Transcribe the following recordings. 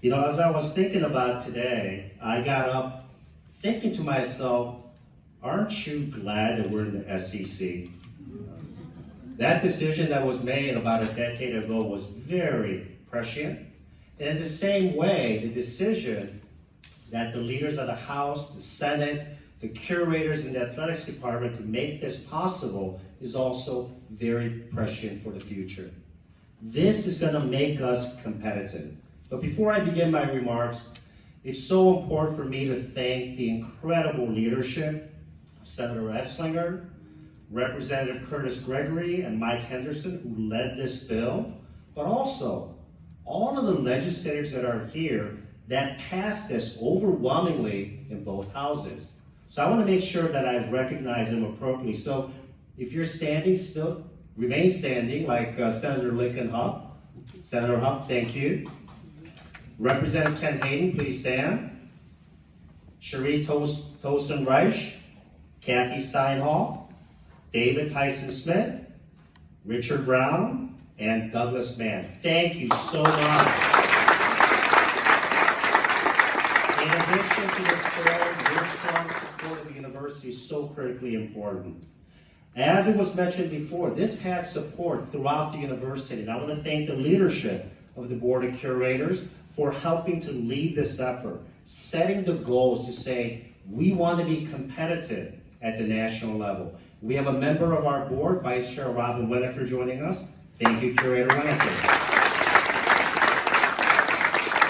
You know, as I was thinking about today, I got up thinking to myself, aren't you glad that we're in the SEC? That decision that was made about a decade ago was very prescient. And in the same way, the decision that the leaders of the House, the Senate, the curators in the athletics department to make this possible is also very prescient for the future. This is going to make us competitive. But before I begin my remarks, it's so important for me to thank the incredible leadership of Senator Esslinger, Representative Curtis Gregory, and Mike Henderson, who led this bill, but also all of the legislators that are here that passed this overwhelmingly in both houses. So I want to make sure that I recognize them appropriately. So if you're standing still, remain standing like Senator Lincoln Huff. Senator Huff, thank you. Representative Ken Hayden, please stand. Cherie Tosin Reich, Kathy Steinhall, David Tyson Smith, Richard Brown, and Douglas Mann. Thank you so much. In addition to this bill, your strong support of the university is so critically important. As it was mentioned before, this had support throughout the university, and I want to thank the leadership of the Board of Curators for helping to lead this effort, setting the goals to say, we want to be competitive at the national level. We have a member of our board, Vice Chair Robin Winnaker, joining us. Thank you, Curator Winnaker.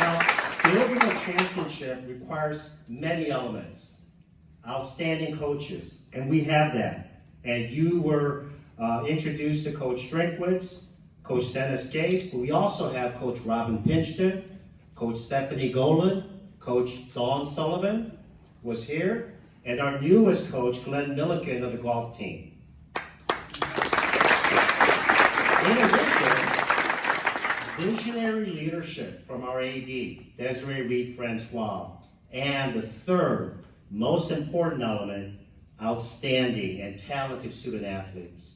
Now, building a championship requires many elements. Outstanding coaches, and we have that. And you were introduced to Coach Drinkwitz, Coach Dennis Gates, but we also have Coach Robin Pinchton, Coach Stephanie Golan, Coach Dawn Sullivan was here, and our newest coach, Glenn Milliken of the golf team. In addition, visionary leadership from our AD, Desiree Reed-Francois, and the third most important element, outstanding and talented student athletes.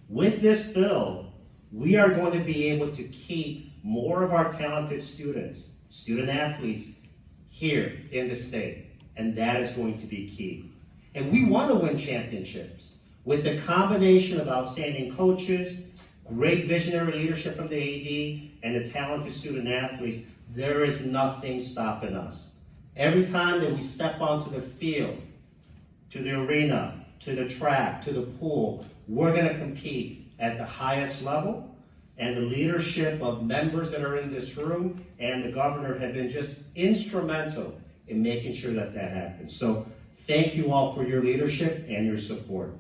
With this bill, we are going to be able to keep more of our talented students, student athletes, here in the state, and that is going to be key. And we want to win championships. With the combination of outstanding coaches, great visionary leadership from the AD, and the talented student athletes, there is nothing stopping us. Every time that we step onto the field, to the arena, to the track, to the pool, we're going to compete at the highest level. And the leadership of members that are in this room and the governor have been just instrumental in making sure that that happens. So thank you all for your leadership and your support.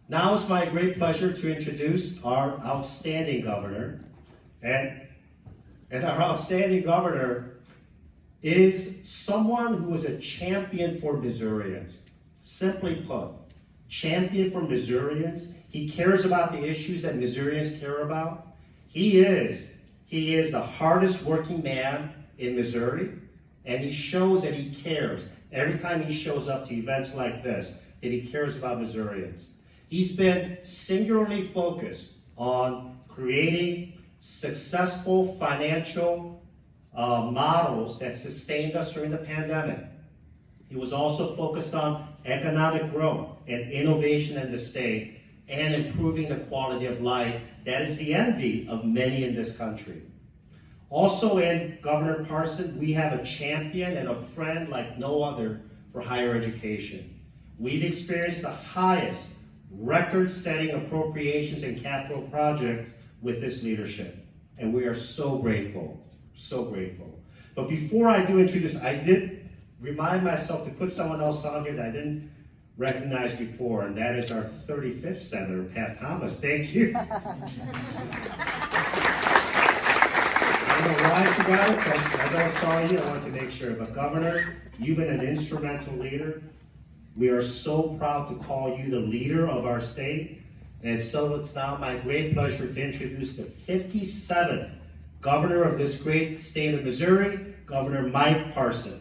Now it's my great pleasure to introduce our outstanding governor. And our outstanding governor is someone who is a champion for Missourians. Simply put, champion for Missourians. He cares about the issues that Missourians care about. He is the hardest working man in Missouri, and he shows that he cares. Every time he shows up to events like this, that he cares about Missourians. He's been singularly focused on creating successful financial models that sustained us during the pandemic. He was also focused on economic growth and innovation in the state and improving the quality of life that is the envy of many in this country. Also in Governor Parson, we have a champion and a friend like no other for higher education. We've experienced the highest record-setting appropriations and capital projects with this leadership, and we are so grateful, so grateful. But before I do introduce, I did remind myself to put someone else on here that I didn't recognize before, and that is our 35th Senator, Pat Thomas. Thank you. I don't know why I forgot it, but as I saw you, I wanted to make sure. But Governor, you've been an instrumental leader. We are so proud to call you the leader of our state. And so it's now my great pleasure to introduce the 57th Governor of this great state of Missouri, Governor Mike Parson.